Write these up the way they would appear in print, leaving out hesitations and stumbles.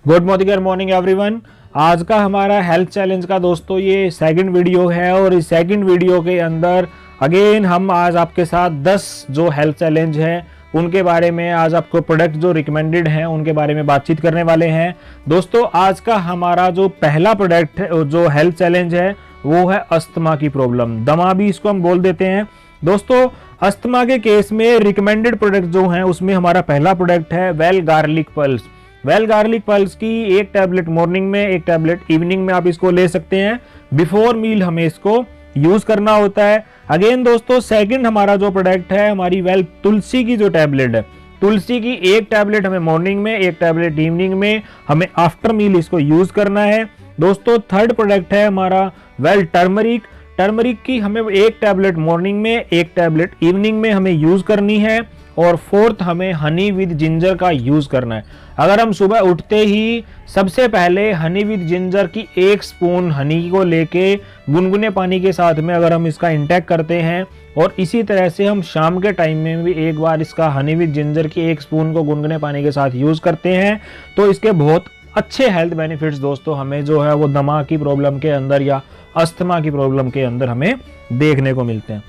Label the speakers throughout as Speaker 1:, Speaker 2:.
Speaker 1: Good morning everyone. आज का हमारा हेल्थ चैलेंज का दोस्तों ये सेकंड वीडियो है और इस सेकंड वीडियो के अंदर अगेन हम आज आपके साथ 10 जो हेल्थ चैलेंज हैं उनके बारे में, आज आपको प्रोडक्ट जो रिकमेंडेड हैं उनके बारे में बातचीत करने वाले हैं। दोस्तों आज का हमारा जो पहला प्रोडक्ट जो हेल्थ चैलेंज है वो है अस्थमा की प्रॉब्लम, दमा भी इसको हम बोल देते हैं। दोस्तों अस्थमा के केस में रिकमेंडेड प्रोडक्ट जो हैं उसमें हमारा पहला प्रोडक्ट है well garlic pulse. Well garlic pulse की एक टैबलेट मॉर्निंग में, एक टैबलेट इवनिंग में आप इसको ले सकते हैं। बिफोर मील हमें इसको यूज करना होता है। अगेन दोस्तों सेकंड हमारा जो प्रोडक्ट है हमारी वेल तुलसी की जो टैबलेट है, तुलसी की एक टैबलेट हमें मॉर्निंग में, एक टैबलेट इवनिंग में, हमें आफ्टर मील इसको यूज करना है। दोस्तों थर्ड प्रोडक्ट है हमारा वेल टर्मरिक। टर्मरिक की हमें एक टैबलेट मॉर्निंग में, एक टैबलेट इवनिंग में हमें यूज करनी है। और फोर्थ हमें हनी विद जिंजर का यूज करना है। अगर हम सुबह उठते ही सबसे पहले हनी विद जिंजर की 1 स्पून हनी को लेके गुनगुने पानी के साथ में अगर हम इसका इंटेक करते हैं और इसी तरह से हम शाम के टाइम में भी एक बार इसका हनी विद जिंजर की 1 स्पून को गुनगुने पानी के साथ यूज करते हैं तो इसके बहुत अच्छे हेल्थ बेनिफिट्स दोस्तों हमें जो है वो दमा की प्रॉब्लम के अंदर या अस्थमा की प्रॉब्लम के अंदर हमें देखने को मिलते हैं।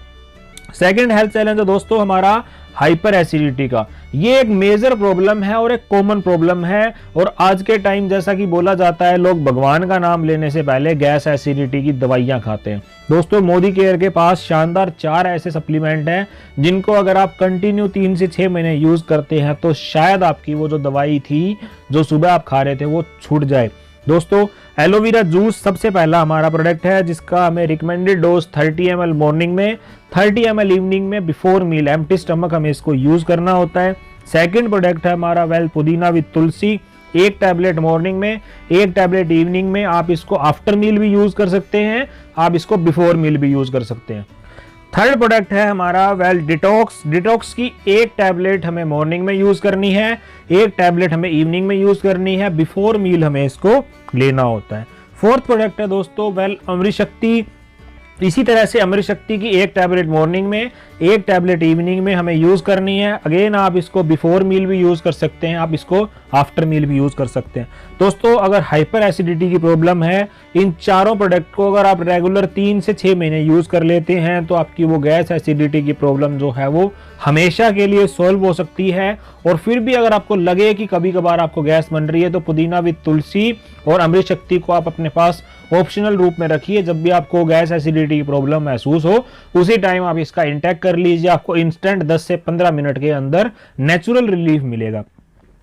Speaker 1: सेकेंड हेल्थ चैलेंज है दोस्तों हमारा हाइपर एसिडिटी का। ये एक मेजर प्रॉब्लम है और एक कॉमन प्रॉब्लम है और आज के टाइम जैसा कि बोला जाता है लोग भगवान का नाम लेने से पहले गैस एसिडिटी की दवाइयां खाते हैं। दोस्तों मोदी केयर के पास शानदार 4 ऐसे सप्लीमेंट हैं जिनको अगर आप कंटिन्यू 3 से 6 महीने यूज करते हैं तो शायद आपकी वो जो दवाई थी जो सुबह आप खा रहे थे वो छूट जाए। दोस्तों एलोवेरा जूस सबसे पहला हमारा प्रोडक्ट है जिसका हमें रिकमेंडेड डोज 30 ml मॉर्निंग में, 30 ml इवनिंग में बिफोर मील एम्प्टी स्टमक हमें इसको यूज करना होता है। सेकंड प्रोडक्ट है हमारा वेल पुदीना विद तुलसी, एक टैबलेट मॉर्निंग में, एक टैबलेट इवनिंग में। आप इसको आफ्टर मील भी यूज कर सकते हैं, आप इसको बिफोर मील भी यूज कर सकते हैं। थर्ड प्रोडक्ट है हमारा वेल डिटॉक्स। डिटॉक्स की एक टैबलेट हमें मॉर्निंग में यूज करनी है, एक टैबलेट हमें इवनिंग में यूज करनी है, बिफोर मील हमें इसको लेना होता है। फोर्थ प्रोडक्ट है दोस्तों वेल अमृत शक्ति। इसी तरह से अमृत शक्ति की एक टैबलेट मॉर्निंग में, एक टैबलेट इवनिंग में हमें यूज करनी है। अगेन आप इसको बिफोर मील भी यूज कर सकते हैं, आप इसको आफ्टर मील भी यूज कर सकते हैं। दोस्तों अगर हाइपर एसिडिटी की प्रॉब्लम है, इन चारों प्रोडक्ट को अगर आप रेगुलर 3 से 6 महीने यूज कर लेते हैं तो आपकी वो गैस एसिडिटी की प्रॉब्लम जो है वो हमेशा के लिए सॉल्व हो सकती है। और फिर भी अगर आपको लगे कि कभी कभार आपको गैस बन रही है तो पुदीना विद तुलसी और अमृत शक्ति को आप अपने पास ऑप्शनल रूप में रखिए। जब भी आपको गैस एसिडिटी की प्रॉब्लम महसूस हो उसी टाइम आप इसका इंटेक कर लीजिए, आपको इंस्टेंट 10 से 15 मिनट के अंदर नेचुरल रिलीफ मिलेगा।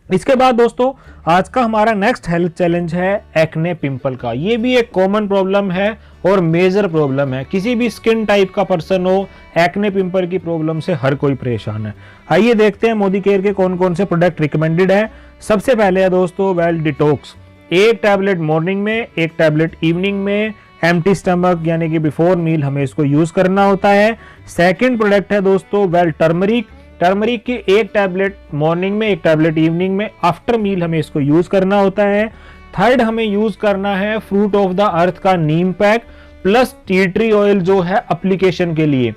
Speaker 1: इसके बाद दोस्तों आज का हमारा नेक्स्ट हेल्थ चैलेंज है एक्ने पिंपल का। ये भी एक कॉमन प्रॉब्लम है और मेजर प्रॉब्लम है। किसी भी स्किन टाइप का पर्सन हो, एक्ने पिंपल की प्रॉब्लम से हर कोई परेशान है। आइए देखते हैं मोदी केयर के कौन कौन से प्रोडक्ट रिकमेंडेड है। सबसे पहले है दोस्तों वेल डिटॉक्स, एक टैबलेट मॉर्निंग में, एक टैबलेट इवनिंग में, एम्प्टी स्टमक यानी कि बिफोर मील हमें इसको यूज करना होता है। सेकंड प्रोडक्ट है दोस्तों वेल टर्मरिक। टर्मरिक की एक टैबलेट मॉर्निंग में, एक टैबलेट इवनिंग में, आफ्टर मील हमें इसको यूज करना होता है। थर्ड हमें यूज करना है फ्रूट ऑफ द अर्थ का neem pack plus tea tree oil जो है एप्लीकेशन के लिए।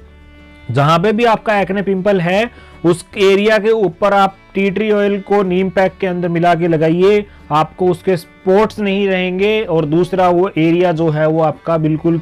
Speaker 1: जहां पे भी आपका एक्ने पिंपल है उस एरिया के ऊपर आप टी ट्री ऑयल को नीम पैक के अंदर मिला के लगाइए, आपको उसके स्पॉट्स नहीं रहेंगे और दूसरा वो एरिया जो है वो आपका बिल्कुल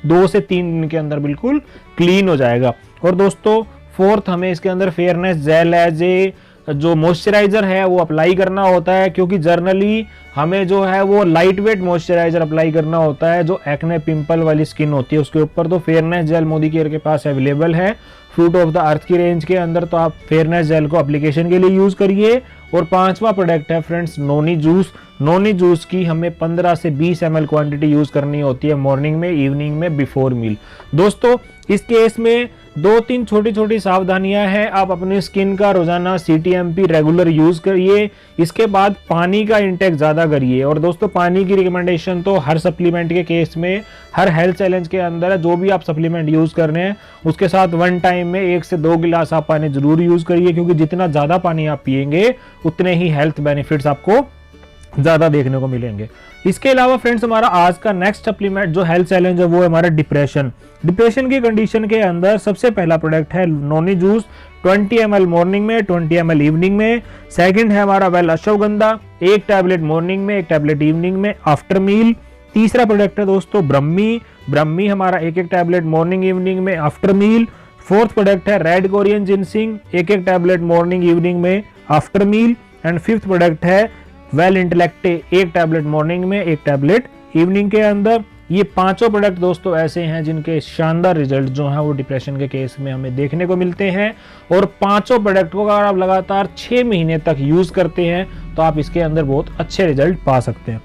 Speaker 1: 2 से 3 दिन के अंदर बिल्कुल क्लीन हो जाएगा। और दोस्तों फोर्थ हमें इसके अंदर फेयरनेस जेल एज ए जो मॉइस्चराइजर है वो अप्लाई करना होता है, क्योंकि जर्नली हमें जो है वो लाइट वेट मॉइस्चराइजर अप्लाई करना होता है जो एक्ने पिंपल वाली स्किन होती है उसके ऊपर। तो फेयरनेस जेल मोदी केयर के पास अवेलेबल है फ्रूट ऑफ द अर्थ की रेंज के अंदर, तो आप फेयरनेस जेल को एप्लीकेशन के लिए यूज करिए। और 5वां प्रोडक्ट है friends noni juice. Noni juice की हमें 15 से 20 ml क्वांटिटी यूज करनी होती है मॉर्निंग में, इवनिंग में, बिफोर मील। दोस्तों इस केस में 2-3 छोटी छोटी सावधानियां हैं। आप अपनी स्किन का रोजाना CTMP रेगुलर यूज करिए। इसके बाद पानी का इंटेक ज्यादा करिए। और दोस्तों पानी की रिकमेंडेशन तो हर सप्लीमेंट के केस में, हर हेल्थ चैलेंज के अंदर है। जो भी आप सप्लीमेंट यूज कर रहे हैं उसके साथ 1 टाइम में 1 से 2 गिलास आप पानी जरूर यूज करिए, क्योंकि जितना ज्यादा पानी आप पिएंगे उतने ही हेल्थ बेनिफिट्स आपको ज्यादा देखने को मिलेंगे। इसके अलावा फ्रेंड्स हमारा आज का नेक्स्ट सप्लीमेंट जो हेल्थ चैलेंज है वो है हमारा डिप्रेशन। डिप्रेशन की कंडीशन के अंदर सबसे पहला प्रोडक्ट है नोनी जूस 20 ml मॉर्निंग में, 20 ml इवनिंग में। सेकंड है हमारा वेल अश्वगंधा, एक टैबलेट मॉर्निंग में, एक टैबलेट इवनिंग में आफ्टर मील। तीसरा प्रोडक्ट है दोस्तों ब्रह्मी। ब्रह्मी हमारा एक टैबलेट मॉर्निंग इवनिंग में आफ्टर मील। फोर्थ प्रोडक्ट है रेड कोरियन जिनसिंग, एक टैबलेट मॉर्निंग इवनिंग में after meal. And fifth product है वेल इंटेलेक्टे, एक टैबलेट मॉर्निंग में, एक टैबलेट इवनिंग के अंदर। ये पांचों प्रोडक्ट दोस्तों ऐसे हैं जिनके शानदार रिजल्ट जो हैं वो डिप्रेशन के केस में हमें देखने को मिलते हैं। और पांचों प्रोडक्ट को अगर आप लगातार 6 महीने तक यूज करते हैं तो आप इसके अंदर बहुत अच्छे रिजल्ट पा सकते हैं।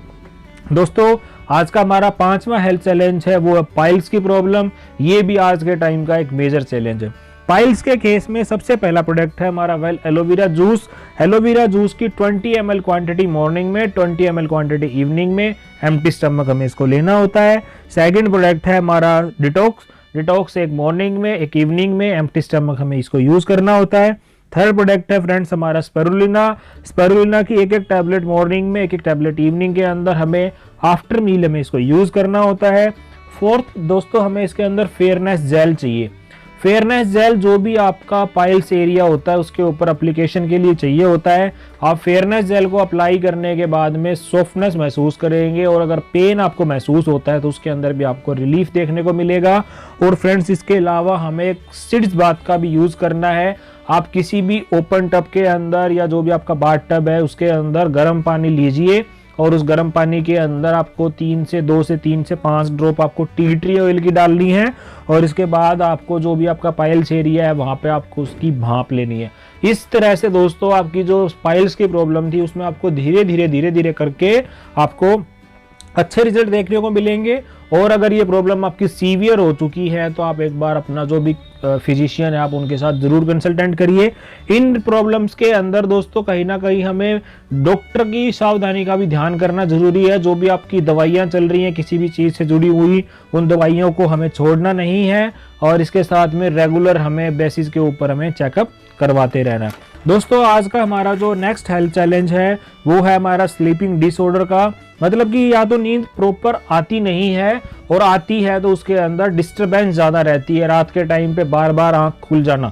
Speaker 1: दोस्तों आज का हमारा 5वां हेल्थ चैलेंज है वो है पाइल्स की प्रॉब्लम। ये भी आज के टाइम का एक मेजर चैलेंज है। पाइल्स के केस में सबसे पहला प्रोडक्ट है हमारा well aloe vera juice. Aloe vera juice की 20 ml क्वांटिटी मॉर्निंग में, 20 ml क्वांटिटी इवनिंग में, एम्प्टी स्टमक हमें इसको लेना होता है। सेकंड प्रोडक्ट है हमारा डिटॉक्स। डिटॉक्स एक मॉर्निंग में, एक इवनिंग में, एम्प्टी स्टमक हमें इसको यूज करना होता है। थर्ड प्रोडक्ट है फ्रेंड्स हमारा स्पिरुलिना। स्पिरुलिना की एक टैबलेट मॉर्निंग में, एक टैबलेट इवनिंग के अंदर हमें आफ्टर मील हमें इसको यूज करना होता है। फोर्थ दोस्तों हमें इसके अंदर फेयरनेस जेल चाहिए। फेयरनेस जेल जो भी आपका पाइल्स एरिया होता है उसके ऊपर एप्लीकेशन के लिए चाहिए होता है। आप फेयरनेस जेल को अप्लाई करने के बाद में सॉफ्टनेस महसूस करेंगे और अगर पेन आपको महसूस होता है तो उसके अंदर भी आपको रिलीफ देखने को मिलेगा। और फ्रेंड्स इसके अलावा हमें सिड्स बाथ का भी यूज करना है। आप किसी भी ओपन टब के अंदर या जो भी आपका बाथ टब है उसके अंदर गर्म पानी लीजिए और उस गर्म पानी के अंदर आपको 2 से 3 से 5 ड्रॉप आपको टी ट्री ऑयल की डालनी है। और इसके बाद आपको जो भी आपका पाइल्स एरिया है वहां पे आपको उसकी भाप लेनी है। इस तरह से दोस्तों आपकी जो पाइल्स की प्रॉब्लम थी उसमें आपको धीरे धीरे करके आपको अच्छे रिजल्ट देखने को मिलेंगे। और अगर ये प्रॉब्लम आपकी सीवियर हो चुकी है तो आप एक बार अपना जो भी फिजिशियन है आप उनके साथ जरूर कंसल्टेंट करिए। इन प्रॉब्लम्स के अंदर दोस्तों कहीं ना कहीं हमें डॉक्टर की सावधानी का भी ध्यान करना जरूरी है। जो भी आपकी दवाइयां चल रही हैं किसी भी चीज से जुड़ी हुई उन दवाइयों को हमें छोड़ना नहीं है और इसके साथ में रेगुलर हमें बेसिस के ऊपर हमें चेकअप करवाते रहना है। दोस्तों आज का हमारा जो नेक्स्ट हेल्थ चैलेंज है वो है हमारा स्लीपिंग डिसऑर्डर का। मतलब कि या तो नींद प्रॉपर आती नहीं है और आती है तो उसके अंदर डिस्टरबेंस ज्यादा रहती है, रात के टाइम पे बार बार आंख खुल जाना।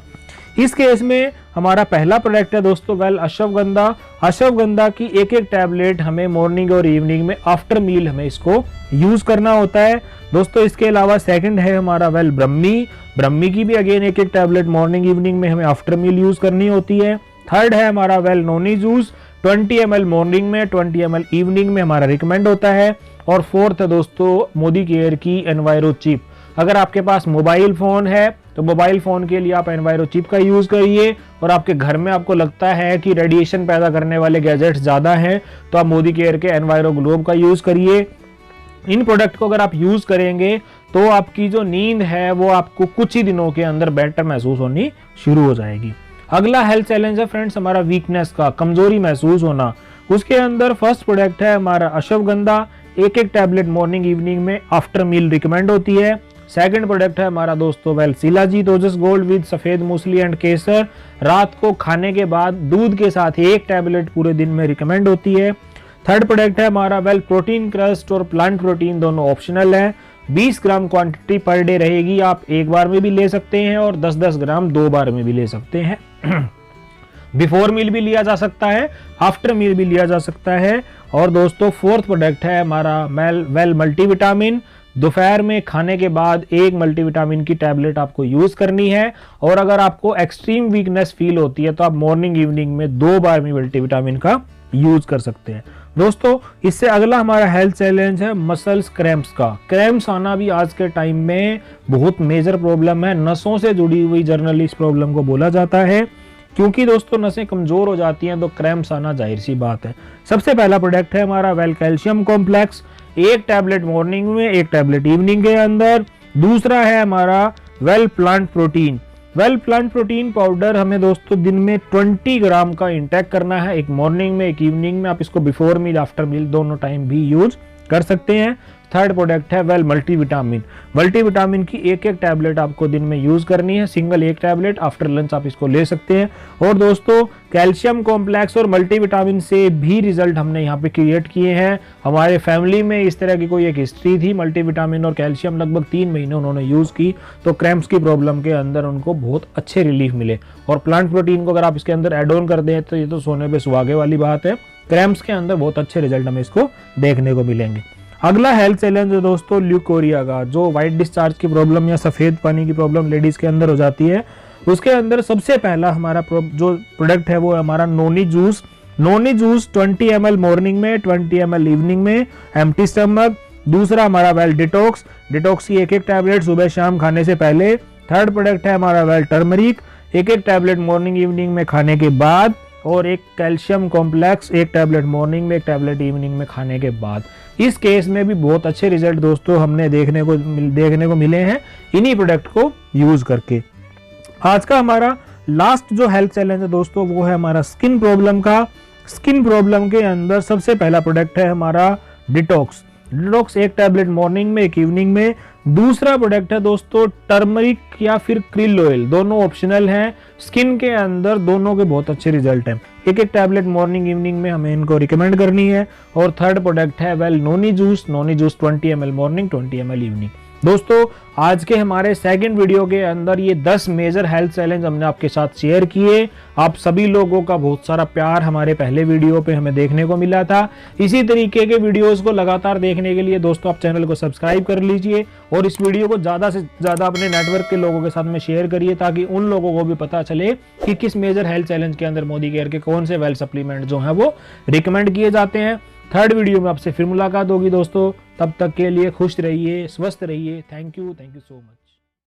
Speaker 1: इस केस में हमारा पहला प्रोडक्ट है दोस्तों वेल अश्वगंधा। अश्वगंधा की एक टैबलेट हमें मॉर्निंग और इवनिंग में आफ्टर मील हमें इसको यूज करना होता है। दोस्तों इसके अलावा सेकंड है हमारा वेल ब्रह्मी। ब्रह्मी की भी अगेन एक टैबलेट मॉर्निंग इवनिंग में हमें आफ्टर मील यूज करनी होती है। थर्ड है हमारा well noni juice 20 ml morning में, 20 ml इवनिंग में हमारा रिकमेंड होता है। और फोर्थ है दोस्तों मोदी केयर की एनवायरो चिप। अगर आपके पास मोबाइल फोन है तो मोबाइल फोन के लिए आप एनवायरो चिप का यूज करिए। और आपके घर में आपको लगता है कि रेडिएशन पैदा करने वाले गैजेट्स ज्यादा हैं तो आप मोदी केयर के एनवायरो ग्लोब का यूज करिए। इन प्रोडक्ट को अगर आप यूज करेंगे तो आपकी जो नींद है वो आपको कुछ ही दिनों के अंदर बेटर महसूस होनी शुरू हो जाएगी। अगला हेल्थ चैलेंज है फ्रेंड्स हमारा वीकनेस का, कमजोरी महसूस होना। उसके अंदर फर्स्ट प्रोडक्ट है हमारा अश्वगंधा। एक टैबलेट मॉर्निंग इवनिंग में आफ्टर मील रिकमेंड होती है। सेकंड प्रोडक्ट है हमारा दोस्तों well shilajit Ojas gold with सफेद मूसली एंड केसर। रात को खाने के बाद दूध के साथ एक टैबलेट पूरे दिन में रिकमेंड होती है। थर्ड प्रोडक्ट है हमारा वेल प्रोटीन क्रस्ट और प्लांट प्रोटीन दोनों ऑप्शनल है। 20 ग्राम क्वांटिटी पर डे रहेगी, आप एक बार में भी ले सकते हैं और 10-10 ग्राम 2 बार में भी ले सकते हैं। बिफोर मील भी लिया जा सकता है, आफ्टर मील भी लिया जा सकता है। और दोस्तों फोर्थ प्रोडक्ट है हमारा वेल मल्टीविटामिन। दोपहर में खाने के बाद एक मल्टीविटामिन की टैबलेट आपको यूज करनी है। और अगर आपको एक्सट्रीम वीकनेस फील होती है तो आप मॉर्निंग इवनिंग में 2 बार में मल्टीविटामिन का यूज कर सकते हैं। दोस्तों इससे अगला हमारा हेल्थ चैलेंज है मसल्स क्रैम्प्स का। क्रैम्प्स आना भी आज के टाइम में बहुत मेजर प्रॉब्लम है। नसों से जुड़ी हुई जनरली इस प्रॉब्लम को बोला जाता है क्योंकि दोस्तों नसें कमजोर हो जाती हैं तो क्रैम्प्स आना जाहिर सी बात है। सबसे पहला प्रोडक्ट है हमारा वेल कैल्शियम कॉम्प्लेक्स। एक टैबलेट मॉर्निंग में, एक टैबलेट इवनिंग के अंदर। दूसरा है हमारा well plant protein. Well plant protein powder हमें दोस्तों दिन में 20 ग्राम का इंटेक करना है, एक मॉर्निंग में एक इवनिंग में। आप इसको बिफोर मील आफ्टर मील दोनों टाइम भी यूज कर सकते हैं। थर्ड प्रोडक्ट है वेल मल्टीविटामिन। मल्टीविटामिन की एक एक टैबलेट आपको दिन में यूज करनी है, सिंगल एक टैबलेट आफ्टर लंच आप इसको ले सकते हैं। और दोस्तों कैल्शियम कॉम्प्लेक्स और मल्टीविटामिन से भी रिजल्ट हमने यहाँ पे क्रिएट किए हैं। हमारे फैमिली में इस तरह की कोई एक हिस्ट्री थी, मल्टीविटामिन और कैल्शियम लगभग 3 महीने उन्होंने यूज की तो क्रैम्प्स की प्रॉब्लम के अंदर उनको बहुत अच्छे रिलीफ मिले। और प्लांट प्रोटीन को अगर आप इसके अंदर एड ऑन कर दें तो ये तो सोने पे सुहागे वाली बात है, क्रैम्प्स के अंदर बहुत अच्छे रिजल्ट हमें इसको देखने को मिलेंगे। अगला हेल्थ चैलेंज है दोस्तों ल्यूकोरिया का, जो व्हाइट डिस्चार्ज की प्रॉब्लम या सफेद पानी की प्रॉब्लम लेडीज के अंदर हो जाती है। उसके अंदर सबसे पहला हमारा जो प्रोडक्ट है वो है हमारा noni juice. Noni juice 20 ml morning में, 20 ml इवनिंग में, एम्प्टी स्टमक। दूसरा हमारा वेल डिटॉक्स, डिटॉक्स की एक एक टैबलेट सुबह शाम खाने से पहले। थर्ड प्रोडक्ट है हमारा वेल टर्मरिक, एक एक टैबलेट मॉर्निंग इवनिंग में खाने के बाद। और एक कैल्शियम कॉम्प्लेक्स, एक टैबलेट मॉर्निंग में, एक टैबलेट इवनिंग में खाने के बाद। इस केस में भी बहुत अच्छे रिजल्ट दोस्तों हमने देखने को मिले हैं इन्हीं प्रोडक्ट को यूज करके। आज का हमारा लास्ट जो हेल्थ चैलेंज है दोस्तों वो है हमारा स्किन प्रॉब्लम का। स्किन प्रॉब्लम के अंदर सबसे पहला प्रोडक्ट है हमारा डिटॉक्स। डिटॉक्स एक टैबलेट मॉर्निंग में, एक इवनिंग में। दूसरा प्रोडक्ट है दोस्तों टर्मरिक या फिर क्रिल ऑयल, दोनों ऑप्शनल हैं। स्किन के अंदर दोनों के बहुत अच्छे रिजल्ट हैं। एक एक टैबलेट मॉर्निंग इवनिंग में हमें इनको रिकमेंड करनी है। और थर्ड प्रोडक्ट है well noni juice 20 ml morning, 20 ml evening. दोस्तों आज के हमारे सेकंड वीडियो के अंदर ये 10 मेजर हेल्थ चैलेंज हमने आपके साथ शेयर किए। आप सभी लोगों का बहुत सारा प्यार हमारे पहले वीडियो पे हमें देखने को मिला था। इसी तरीके के वीडियोस को लगातार देखने के लिए दोस्तों आप चैनल को सब्सक्राइब कर लीजिए और इस वीडियो को ज़्यादा से ज़्यादा अपने नेटवर्क के लोगों के साथ में शेयर करिए ताकि उन लोगों को भी पता चले कि किस मेजर हेल्थ चैलेंज के अंदर मोदी केयर के कौन से वेल सप्लीमेंट जो हैं वो रिकमेंड किए जाते हैं। थर्ड वीडियो में आपसे फिर मुलाकात होगी दोस्तों, तब तक के लिए खुश रहिए, स्वस्थ रहिए। Thank you so much.